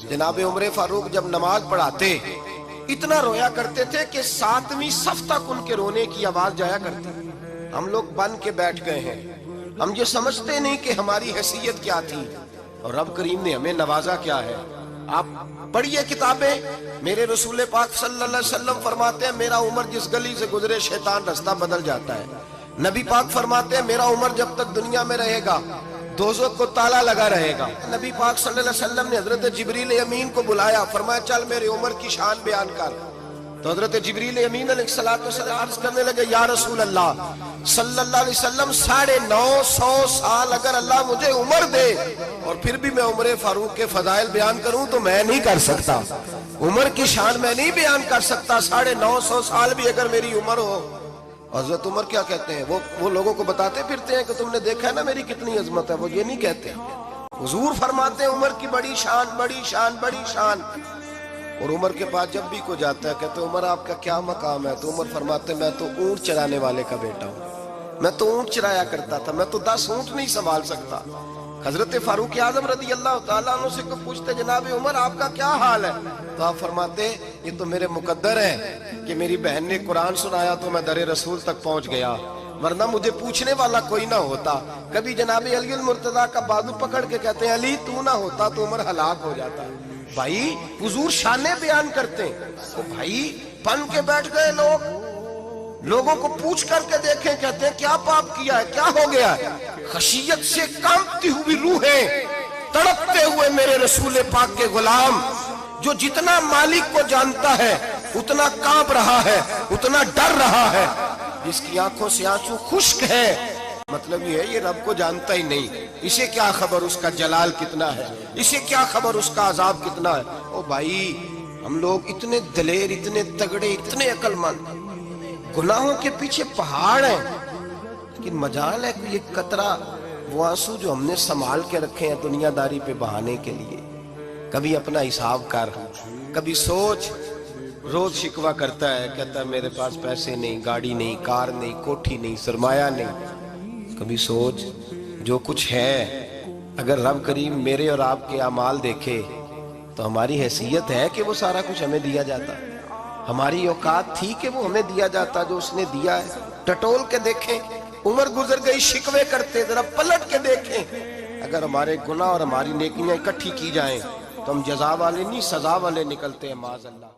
जनाब उमर फारूक जब नमाज पढ़ाते इतना रोया करते थे कि 7वीं सफ तक उनके रोने की आवाज जाया करती। हम लोग बन के बैठ गए हैं, हम ये समझते नहीं कि हमारी हैसियत क्या थी और रब करीम ने हमें नवाजा क्या है। आप पढ़िए किताबें, मेरे रसूल पाक सल्लल्लाहु अलैहि वसल्लम फरमाते हैं मेरा उमर जिस गली से गुजरे शैतान रास्ता बदल जाता है। नबी पाक फरमाते हैं मेरा उमर जब तक दुनिया में रहेगा दोज़ख को ताला लगा रहेगा। नबी पाक सल्लल्लाहु अलैहि वसल्लम ने हजरत जिब्रील अमीन को बुलाया, फरमाया चल मेरे उमर की शान बयान कर। तो हजरत जिब्रील अमीन अलैहिस्सलातु वस्सलाम अर्ज करने लगे या रसूल अल्लाह सल्लल्लाहु अलैहि वसल्लम 950 साल अगर अल्लाह मुझे उम्र दे और फिर भी मैं उमर फारूक के फजाइल बयान करूं तो मैं नहीं कर सकता। उम्र की शान मैं नहीं बयान कर सकता। 950 साल भी अगर मेरी उम्र हो। हजरत उमर क्या कहते हैं, वो लोगों को बताते फिरते हैं कि तुमने देखा है ना मेरी कितनी अजमत है। वो ये नहीं कहते, हुजूर फरमाते हैं उमर की बड़ी शान बड़ी शान बड़ी शान। और उमर के पास जब भी कोई जाता है कहते उमर आपका क्या मकाम है, तो उमर फरमाते मैं तो ऊंट चराने वाले का बेटा हूँ, मैं तो ऊंट चराया करता था, मैं तो 10 ऊंट नहीं संभाल सकता। हजरत फारूक आजम रज़ी अल्लाह तआला अन्हु से कोई पूछते जनाब उमर आपका क्या हाल है, तो आप फरमाते ये तो मेरे मुकद्दर है कि मेरी बहन ने कुरान सुनाया तो मैं दरे रसूल तक पहुंच गया, वरना मुझे पूछने वाला कोई ना होता। कभी जनाब अली मुर्तजा का बाजू पकड़ के कहते हैं अली तू ना होता तो उमर हलाक हो जाता। भाई हुजूर शाने बयान करते हैं, तो भाई बन के बैठ गए लोगों को पूछ करके देखें, कहते हैं क्या पाप किया है, क्या हो गया है। खशियत से कांपती हुई रूहें, तड़पते हुए मेरे रसूल पाक के गुलाम जो जितना मालिक को जानता है उतना कांप रहा है, उतना डर रहा है, जिसकी आंखों से आंसू खुश्क है, मतलब ये है ये रब को जानता ही नहीं। इसे क्या खबर उसका जलाल कितना है, इसे क्या खबर उसका अजाब कितना है। ओ भाई हम लोग इतने दलेर, इतने तगड़े, इतने अक्लमंद, गुनाहों के पीछे पहाड़ हैं, लेकिन मजाल है कि ये कतरा वो आंसू जो हमने संभाल के रखे हैं दुनियादारी पे बहाने के लिए। कभी अपना हिसाब कर, कभी सोच। रोज शिकवा करता है, कहता है मेरे पास पैसे नहीं, गाड़ी नहीं, कार नहीं, कोठी नहीं, सरमाया नहीं। कभी सोच जो कुछ है अगर रब करीम मेरे और आपके अमाल देखे तो हमारी हैसियत है कि वो सारा कुछ हमें दिया जाता, हमारी औकात थी कि वो हमें दिया जाता जो उसने दिया है। टटोल के देखें, उम्र गुजर गई शिकवे करते, जरा पलट के देखें। अगर हमारे गुनाह और हमारी नेकियां इकट्ठी की जाएं तो हम जज़ा वाले नहीं सजा वाले निकलते हैं माज़अल्लाह।